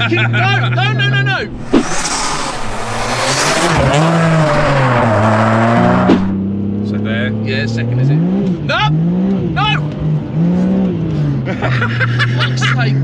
fucking no! No, no, no, no! So there. Yeah, second is it? No! No! Fuck's sake!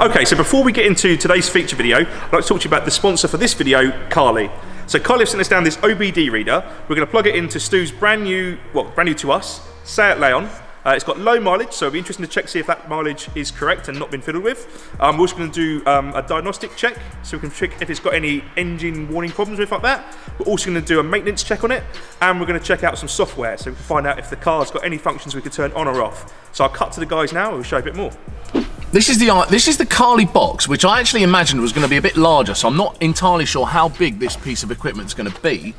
Okay, so before we get into today's feature video, I'd like to talk to you about the sponsor for this video, Carly. So Carly have sent us down this OBD reader. We're going to plug it into Stu's brand new to us, Seat Leon. It's got low mileage, so it'll be interesting to check, see if that mileage is correct and not been fiddled with. We're also going to do a diagnostic check, so we can check if it's got any engine warning problems with like that. We're also going to do a maintenance check on it, and we're going to check out some software, so we can find out if the car's got any functions we can turn on or off. So I'll cut to the guys now, and we'll show you a bit more. This is the Carly box, which I actually imagined was going to be a bit larger, so I'm not entirely sure how big this piece of equipment is going to be.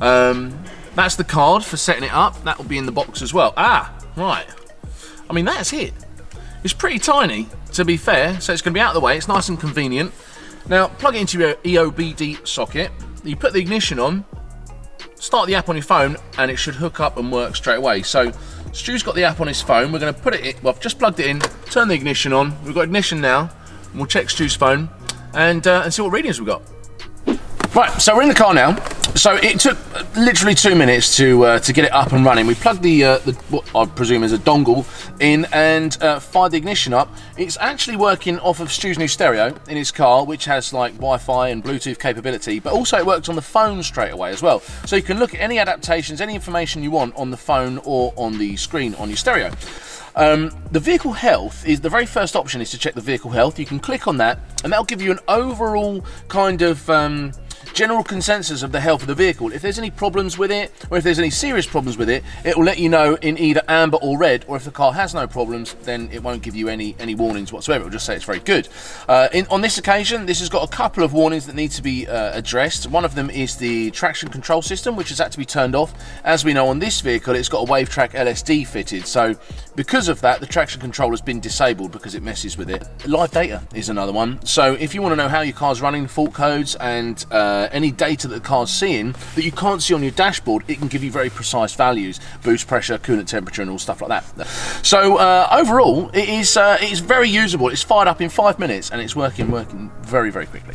That's the card for setting it up. That will be in the box as well. Ah, right. I mean, that's it. It's pretty tiny, to be fair, so it's going to be out of the way. It's nice and convenient. Now, plug it into your EOBD socket. You put the ignition on, start the app on your phone, and it should hook up and work straight away. So Stu's got the app on his phone. We're going to put it in, well, I've just plugged it in, turn the ignition on. We've got ignition now, and we'll check Stu's phone and see what readings we've got. Right, so we're in the car now. So it took literally 2 minutes to get it up and running. We plugged the what I presume is a dongle in and fired the ignition up. It's actually working off of Stu's new stereo in his car, which has like Wi-Fi and Bluetooth capability, but also it works on the phone straight away as well. So you can look at any adaptations, any information you want on the phone or on the screen on your stereo. The vehicle health is the very first option, is to check the vehicle health. You can click on that and that'll give you an overall kind of general consensus of the health of the vehicle. If there's any problems with it, or if there's any serious problems with it, it will let you know in either amber or red, or if the car has no problems, then it won't give you any warnings whatsoever. It'll just say it's very good. On this occasion, this has got a couple of warnings that need to be addressed. One of them is the traction control system, which has had to be turned off. As we know, on this vehicle, it's got a WaveTrack LSD fitted, so because of that, the traction control has been disabled because it messes with it. Live data is another one. So if you want to know how your car's running, fault codes, and any data that the car's seeing that you can't see on your dashboard, it can give you very precise values, boost pressure, coolant temperature, and all stuff like that. So overall, it is very usable. It's fired up in 5 minutes, and it's working very, very quickly.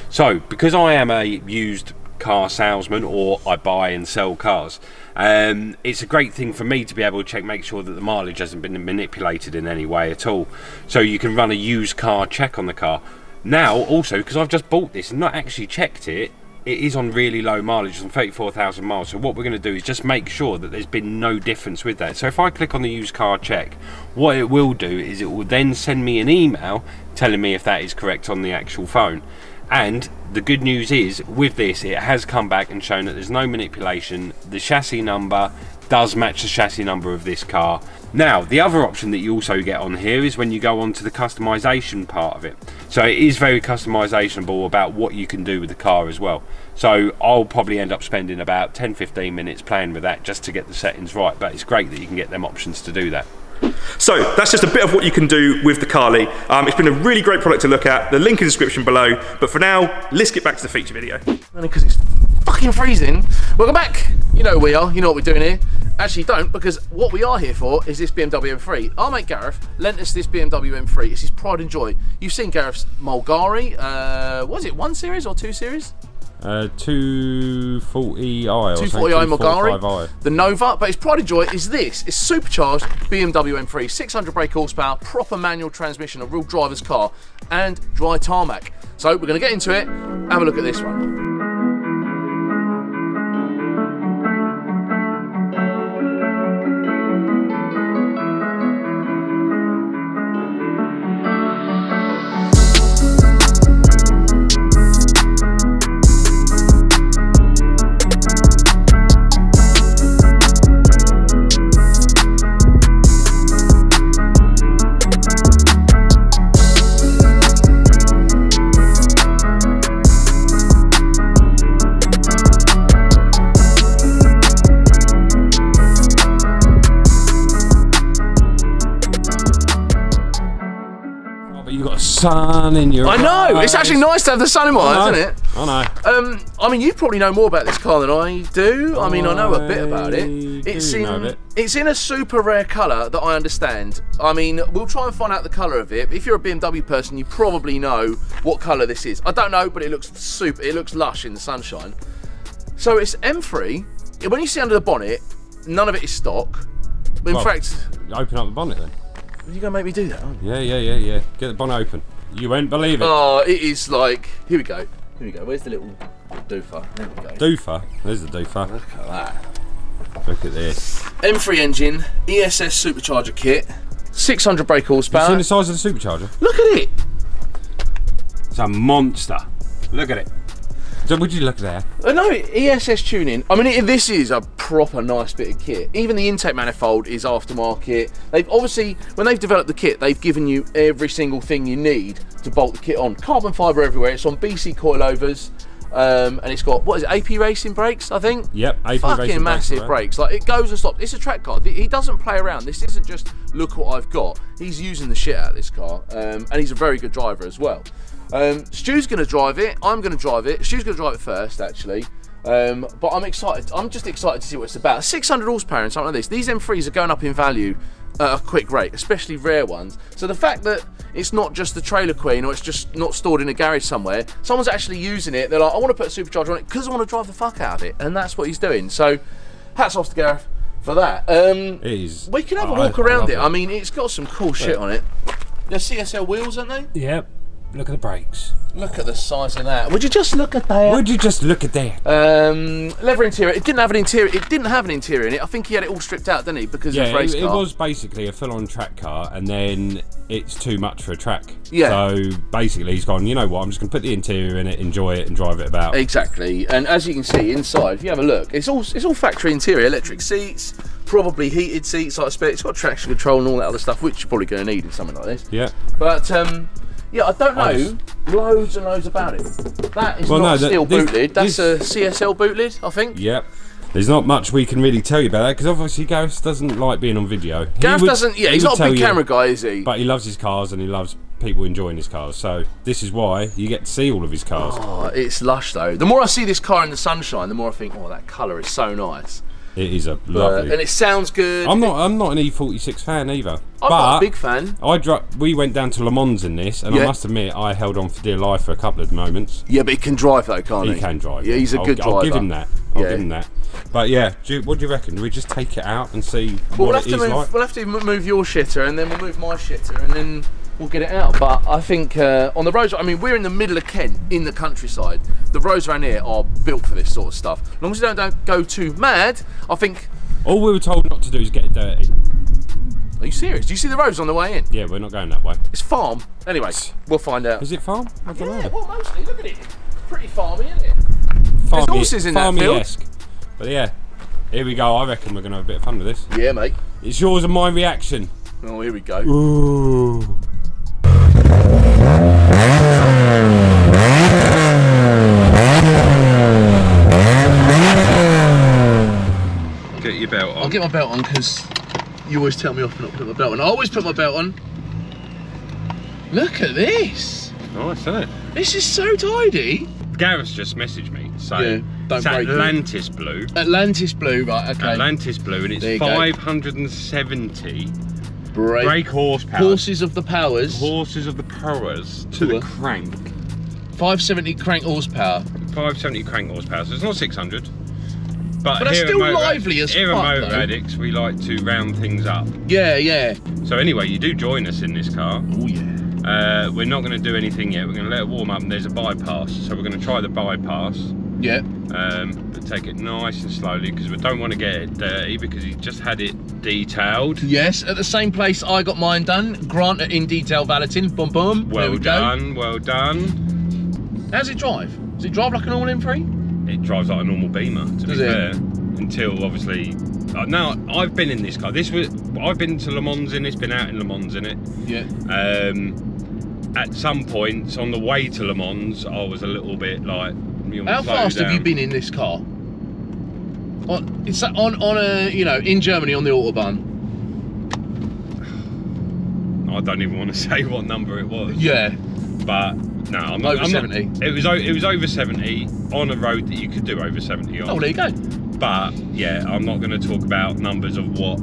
So because I am a used car salesman, or I buy and sell cars, it's a great thing for me to be able to check, make sure that the mileage hasn't been manipulated in any way at all. So you can run a used car check on the car. Now also, because I've just bought this and not actually checked it, it is on really low mileage, it's on 34,000 miles. So what we're going to do is just make sure that there's been no difference with that. So if I click on the used car check, what it will do is it will then send me an email telling me if that is correct on the actual phone. And the good news is, with this, it has come back and shown that there's no manipulation. The chassis number does match the chassis number of this car. Now, the other option that you also get on here is when you go on to the customization part of it. So it is very customizable about what you can do with the car as well. So I'll probably end up spending about 10-15 minutes playing with that just to get the settings right, but it's great that you can get them options to do that. So that's just a bit of what you can do with the Carly. It's been a really great product to look at. The link in the description below. But for now, let's get back to the feature video. Only because it's fucking freezing. Welcome back. You know who we are. You know what we're doing here. Actually, don't, because what we are here for is this BMW M3. Our mate Gareth lent us this BMW M3. It's his pride and joy. You've seen Gareth's Mulgari. Was it 1 Series or 2 Series? 240i or 240i Mulgari, 245i. the Nova, but his pride and joy is this. It's supercharged BMW M3, 600 brake horsepower, proper manual transmission, a real driver's car, and dry tarmac. So we're going to get into it, have a look at this one. sun in your eyes. I know, it's actually nice to have the sun in my eyes, isn't it? I know. I mean, you probably know more about this car than I do. I mean, I know a bit about it. It's in a super rare colour that I understand. I mean, we'll try and find out the colour of it. If you're a BMW person, you probably know what colour this is. I don't know, but it looks super. It looks lush in the sunshine. So it's M3. When you see under the bonnet, none of it is stock. In fact, open up the bonnet then. Are you gonna make me do that? Aren't you? Yeah. Get the bonnet open. You won't believe it. Oh, it is like. Here we go. Where's the little doofer? There we go. Doofer. There's the doofer. Look at that. Look at this. M3 engine, ESS Supercharger kit, 600 brake horsepower. You seen the size of the supercharger? Look at it. It's a monster. Look at it. So would you look there? No, ESS tuning. I mean, this is a proper nice bit of kit. Even the intake manifold is aftermarket. They've obviously, when they've developed the kit, they've given you every single thing you need to bolt the kit on. Carbon fibre everywhere. It's on BC coilovers, and it's got, what is it, AP racing brakes, I think? Yep, AP racing fucking massive brakes. Like, it goes and stops. It's a track car. He doesn't play around. This isn't just look what I've got. He's using the shit out of this car, and he's a very good driver as well. Stu's going to drive it, I'm going to drive it. Stu's going to drive it first, actually. But I'm excited. I'm just excited to see what it's about. 600 horsepower and something like this. These M3s are going up in value at a quick rate, especially rare ones. So the fact that it's not just the trailer queen or it's just not stored in a garage somewhere, someone's actually using it. They're like, I want to put a supercharger on it because I want to drive the fuck out of it. And that's what he's doing. So hats off to Gareth for that. We can have a walk around it. I mean, it's got some cool shit on it. They're CSL wheels, aren't they? Yep. Look at the brakes. Look at the size of that. Would you just look at that? Would you just look at that? Leather interior. It didn't have an interior. It didn't have an interior in it. I think he had it all stripped out, didn't he? Because of race car. It was basically a full-on track car, and then it's too much for a track. Yeah. So basically, he's gone. You know what? I'm just going to put the interior in it, enjoy it, and drive it about. Exactly. And as you can see inside, if you have a look, it's all factory interior. Electric seats, probably heated seats, I expect. It's got traction control and all that other stuff, which you're probably going to need in something like this. Yeah. But yeah, I don't know loads and loads about it. That is not a steel boot lid. That's a CSL boot lid, I think. Yep. There's not much we can really tell you about that because obviously Gareth doesn't like being on video. Gareth doesn't. Yeah, he's not a big camera guy, is he? But he loves his cars and he loves people enjoying his cars. So this is why you get to see all of his cars. Oh, it's lush though. The more I see this car in the sunshine, the more I think, oh, that colour is so nice. It is a lovely, and it sounds good. I'm not an E46 fan either. I'm not a big fan. We went down to Le Mans in this, and I must admit I held on for dear life for a couple of moments. Yeah, but he can drive though, can't he? He can drive. Yeah, he's a good driver. I'll give him that. I'll give him that. But yeah, what do you reckon? Do we just take it out and see what it is like? We'll have to move your shitter, and then we'll move my shitter, and then we'll get it out. But I think on the roads, I mean, we're in the middle of Kent, in the countryside. The roads around here are built for this sort of stuff. As long as you don't go too mad, I think. All we were told not to do is get it dirty. Are you serious? Do you see the roads on the way in? Yeah, we're not going that way. It's farm. Anyway, we'll find out. Is it farm? I don't know. Well, mostly. Look at it. Pretty farmy, isn't it? There's horses in that field. But yeah, here we go. I reckon we're going to have a bit of fun with this. Yeah, mate. It's yours and my reaction. Oh, here we go. Ooh. Get your belt on. I'll get my belt on because you always tell me off for not putting my belt on. I always put my belt on. Look at this. Nice, isn't it? This is so tidy. Gareth's just messaged me, so don't break Atlantis blue. Atlantis blue, right? Okay. Atlantis blue, and it's 570 brake horsepower. Horses of the powers. Horses of the powers to the crank. 570 crank horsepower. 570 crank horsepower. So it's not 600. But that's still lively as fuck. Here at Motor Addicts, we like to round things up. Yeah, yeah. So anyway, you do join us in this car. Oh yeah. We're not going to do anything yet. We're going to let it warm up, and there's a bypass. So we're going to try the bypass. Yeah. But take it nice and slowly because we don't want to get it dirty because he's just had it detailed. Yes, at the same place I got mine done. Grant in detail valeting. Boom, boom. Well done. Well done. How's it drive? Does it drive like a normal M3? It drives like a normal Beamer, to be fair. Until obviously, now I've been in this car. I've been to Le Mans in this, been out in Le Mans in it. Yeah. At some points on the way to Le Mans, I was a little bit like. How fast have you been in this car? It's on a in Germany on the autobahn. I don't even want to say what number it was. Yeah. But no, I'm not. Over 70. It was over 70 on a road that you could do over 70 on. Oh, there you go. But yeah, I'm not going to talk about numbers of what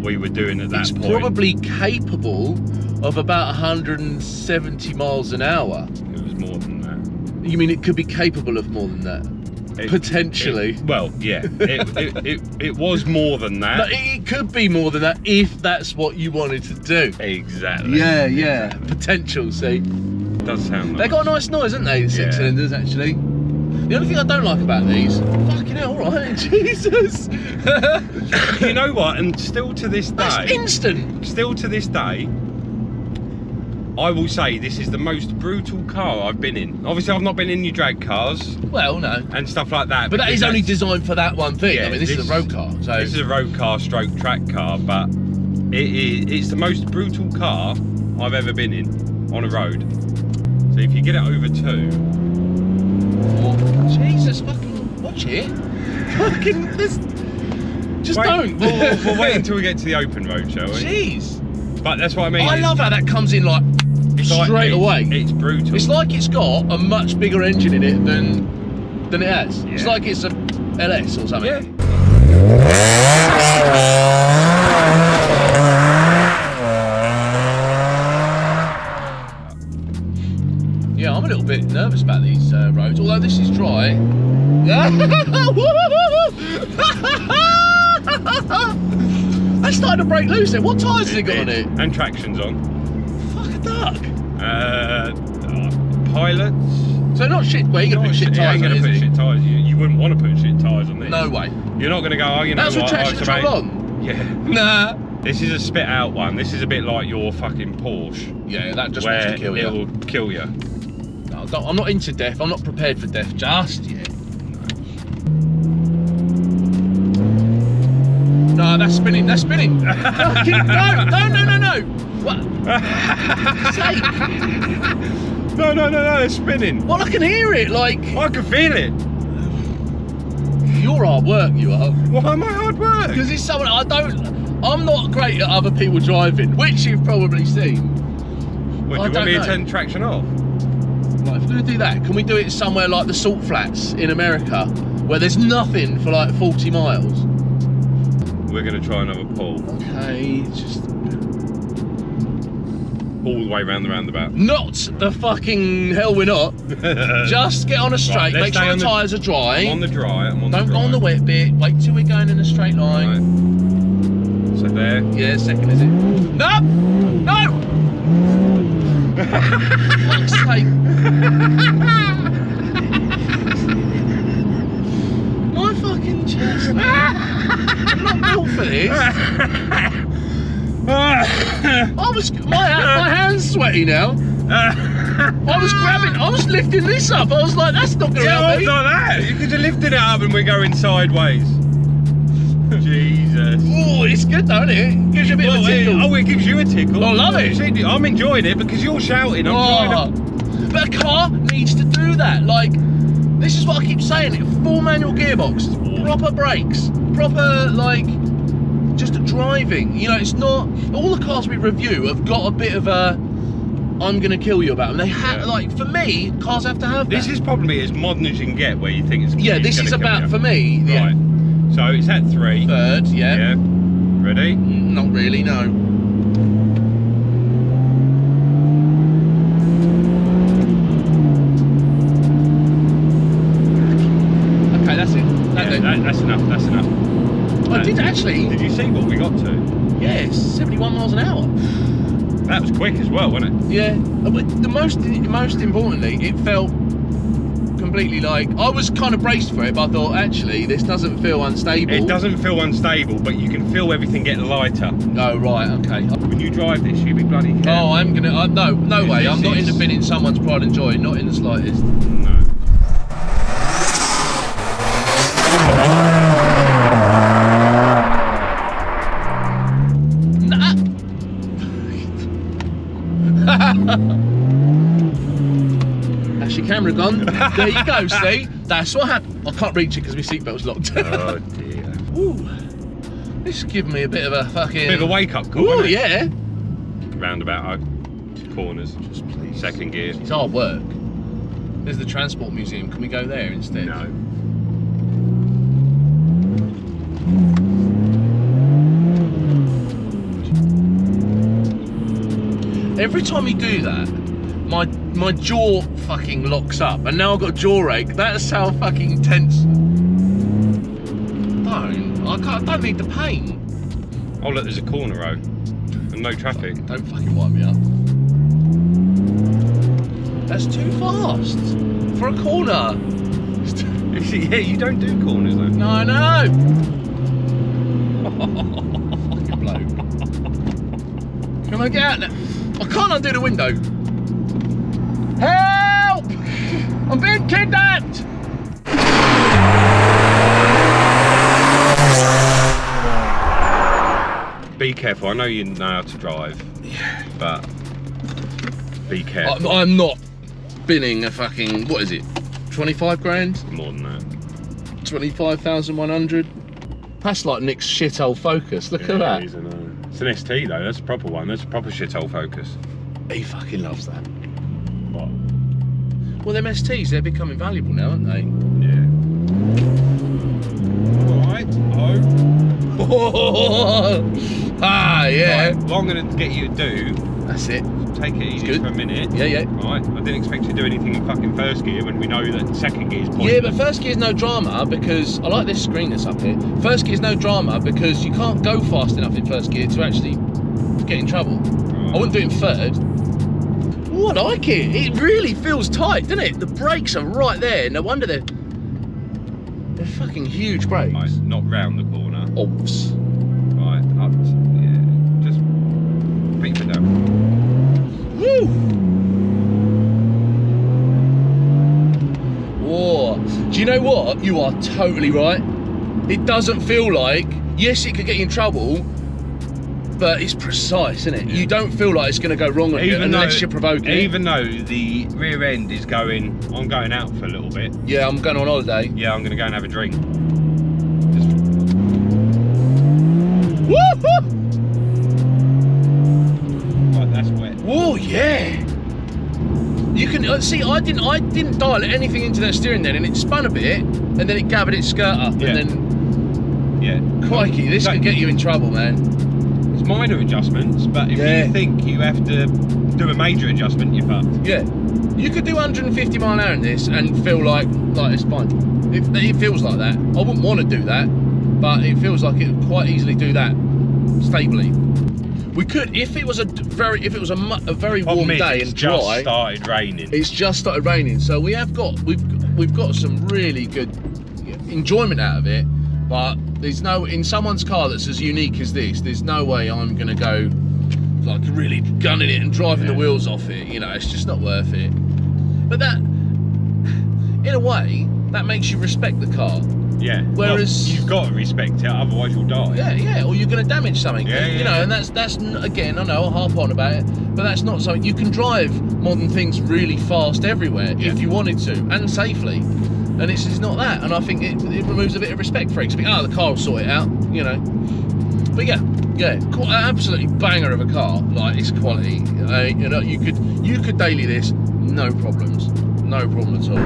we were doing at that point. It's probably capable of about 170 miles an hour. It was more than that. You mean it could be capable of more than that? Potentially. Well, yeah, it was more than that. No, it could be more than that if that's what you wanted to do. Exactly. Yeah, yeah. Potential, see. It does sound nice. They got a nice noise, haven't they, the six cylinders, actually. The only thing I don't like about these, fucking hell, right, Jesus. You know what, and still to this day. That's instant. Still to this day, I will say this is the most brutal car I've been in. Obviously, I've not been in your drag cars. Well, no. And stuff like that. But that is only designed for that one thing. Yeah, I mean, this is a road car. So. This is a road car stroke track car, but it's the most brutal car I've ever been in on a road. So if you get it over 2... Oh, Jesus, fucking watch it. Fucking, this... Just don't. We'll wait until we get to the open road, shall we? Jeez. But that's what I mean. I love how that comes in like straight away. It's brutal. It's like it's got a much bigger engine in it than it has. Yeah. It's like it's a LS or something. Yeah. Yeah, I'm a little bit nervous about these roads, although this is dry. That's starting to break loose then. What tyres has it got on it? And traction's on. Fuck a duck. Pilots. So not shit, well, you're going to put shit tyres on it, put shit tyres. You wouldn't want to put shit tyres on these. No way. You're not going to go, oh, you know what? That's what traction control on? Yeah. Nah. This is a spit out one. This is a bit like your fucking Porsche. Yeah, that just wants to kill you. It will kill you. No, I'm not into death. I'm not prepared for death just yet. No, that's spinning. That's spinning. Fucking no. What? Sake. No, it's spinning. Well, I can hear it. Like I can feel it. You're hard work. You are. Why am I hard work? Because it's someone I'm not great at other people driving, which you've probably seen. What, do you want me to turn traction off? Right, if we're going to do that, can we do it somewhere like the Salt Flats in America, where there's nothing for like 40 miles? We're going to try another pull. Okay, just... all the way round the roundabout. Not the fucking hell we're not. Just get on a straight, make sure the tyres are dry. I'm on the dry, Don't go on the wet bit, wait till we're going in a straight line. Right. So there. Yeah, second is it. No! No! Fuck's sake. My fucking chest, man. I'm not built for this. My hand's sweaty now. I was lifting this up. I was like, that's not going to help me. Like that. You could have lifted it up and we're going sideways. Jesus. Oh, it's good though, isn't it? It gives you a bit of a tickle. It gives you a tickle. I love it. I'm enjoying it because you're shouting. I'm trying to... But a car needs to do that. Like, this is what I keep saying. Full manual gearbox, proper brakes, proper, like, just driving. You know, it's not... All the cars we review have got a bit of a... I'm going to kill you about them. They have, like, for me, cars have to have that. This is probably as modern as you can get where you think it's... Yeah, this is about, for me, yeah. Right. So it's at 3. Third, yeah. Yeah. Ready? Not really, no. Okay, that's it. That's enough. That's enough. I did actually. Did you see what we got to? Yeah, 71 miles an hour. That was quick as well, wasn't it? Yeah. But the most importantly, it felt completely like, I was kind of braced for it, but I thought, actually, this doesn't feel unstable. It doesn't feel unstable, but you can feel everything get lighter. Oh, right, okay. When you drive this, you be bloody careful. Oh, I'm gonna, no way, I'm not into binning someone's pride and joy, not in the slightest. No. That's your camera gone. There you go, see? That's what happened. I can't reach it because my seatbelt's locked. Oh dear. Ooh. This is giving me a bit of a fucking... Bit of a wake up call, ooh, isn't it? yeah. Roundabout. corners. Just please. Second gear. It's hard work. There's the transport museum. Can we go there instead? No. Every time you do that, my jaw fucking locks up, and now I've got a jaw ache. That's how fucking tense. I don't need the pain. Oh look, there's a corner road and no traffic. Don't fucking wind me up. That's too fast for a corner. Yeah, you don't do corners though. No, I know. Fucking bloke. Can I get out now? I can't undo the window. Help! I'm being kidnapped! Be careful. I know you know how to drive, but be careful. I'm not binning a fucking, what is it? 25 grand? More than that. 25,100? That's like Nick's shithole Focus. Look at that. It's an ST though. That's a proper one. That's a proper shithole Focus. He fucking loves that. What? Well, them STs, they're becoming valuable now, aren't they? Yeah. Alright. Oh. Ah, yeah. Right, what I'm going to get you to do, That's it. take it easy for a minute. Yeah, yeah. Right, I didn't expect you to do anything in fucking first gear when we know that second gear is pointless. Yeah, but first gear's no drama because, I like this screen that's up here. First gear's no drama because you can't go fast enough in first gear to actually get in trouble. Right. I wouldn't do it in third. Ooh, I like it. It really feels tight, doesn't it? The brakes are right there. No wonder they're fucking huge brakes. Right, not round the corner. Obs. Right, up to, yeah, just put your foot down. Woo! Whoa. Do you know what? You are totally right. It doesn't feel like, yes, it could get you in trouble, but it's precise, isn't it? Yeah. You don't feel like it's going to go wrong on you unless you're provoking. Even though the rear end is going, I'm going out for a little bit. Yeah, I'm going on holiday. Yeah, I'm going to go and have a drink. Woo-hoo! Right, that's wet. Oh yeah. You can see. I didn't dial anything into that steering then, and it spun a bit, and then it gathered its skirt up, Yeah. and then. Yeah. Crikey, this could get you in trouble, man. It's minor adjustments, but if you think you have to do a major adjustment, you're fucked. Yeah. You could do 150 mile an hour in this and feel like it's fine. It feels like that. I wouldn't want to do that, but it feels like it would quite easily do that stably. We could, if it was a very warm day and dry. It's just started raining. It's just started raining, so we've got some really good enjoyment out of it. But there's no, in someone's car that's as unique as this, there's no way I'm gonna go like really gunning it and driving the wheels off it. You know, it's just not worth it. But that, in a way, that makes you respect the car. Yeah. Whereas you've got to respect it, otherwise you'll die. Yeah, yeah. Or you're going to damage something. Yeah, you know, and that's again, I know I'll harp on about it, but that's not something you can drive modern things really fast everywhere if you wanted to and safely. And it's not that. And I think it removes a bit of respect for it. Because the car will sort it out. You know. But yeah, absolutely banger of a car. Like it's quality. You know, you could daily this, no problems, no problem at all.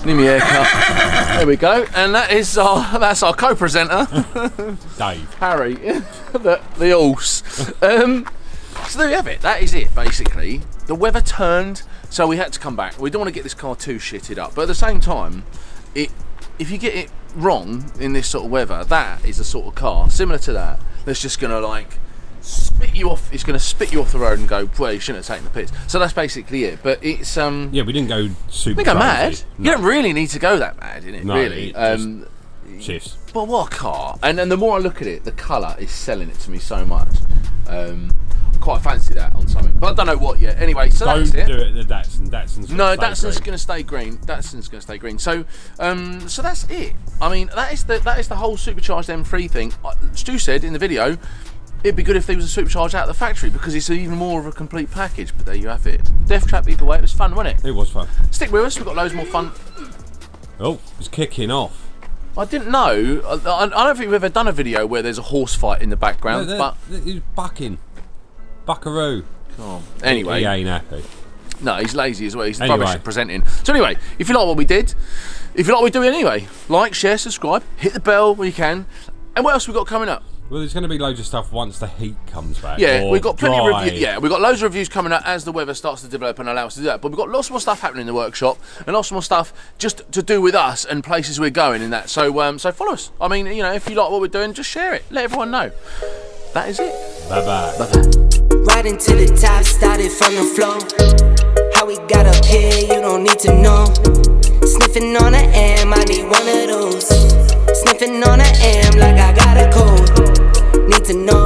New haircut. There we go, and that's our co-presenter, Dave. Harry, the horse. So there you have it. That is it, basically. The weather turned, so we had to come back. We don't want to get this car too shitted up, but at the same time, if you get it wrong in this sort of weather, that is a sort of car similar to that that's just gonna like spit you off. It's going to spit you off the road and go, well, you shouldn't have taken the piss. So that's basically it. But it's yeah, we didn't go super. We go mad. No. You don't really need to go that mad, innit? No, really. Shifts. But what a car! And the more I look at it, the colour is selling it to me so much. I quite fancy that on something, but I don't know what yet. Anyway, so don't that's it. do it at the Datsun. Datsun's going to stay green. Datsun's going to stay green. So, so that's it. I mean, that is the whole supercharged M3 thing. Stu said in the video, it'd be good if there was a supercharged out of the factory because it's even more of a complete package. But there you have it. Death Trap either way. It was fun, wasn't it? It was fun. Stick with us. We've got loads more fun. Oh, it's kicking off. I didn't know. I don't think we've ever done a video where there's a horse fight in the background. No, but he's bucking. Buckaroo. Oh, anyway. He ain't happy. No, he's lazy as well. He's Anyway. rubbish at presenting. So anyway, if you like what we did, if you like what we do anyway, like, share, subscribe, hit the bell where you can. And what else we got coming up? Well, there's going to be loads of stuff once the heat comes back. Yeah, we've got plenty of dry. reviews. Yeah, we've got loads of reviews coming out as the weather starts to develop and allow us to do that. But we've got lots more stuff happening in the workshop and lots more stuff just to do with us and places we're going in that. So, so follow us. I mean, you know, if you like what we're doing, just share it. Let everyone know. That is it. Bye bye. Bye bye. Riding to the top, started from the floor. How we got up here, you don't need to know. Sniffing on an M, I need one of those. Sniffing on an M like I got a cold. Need to know.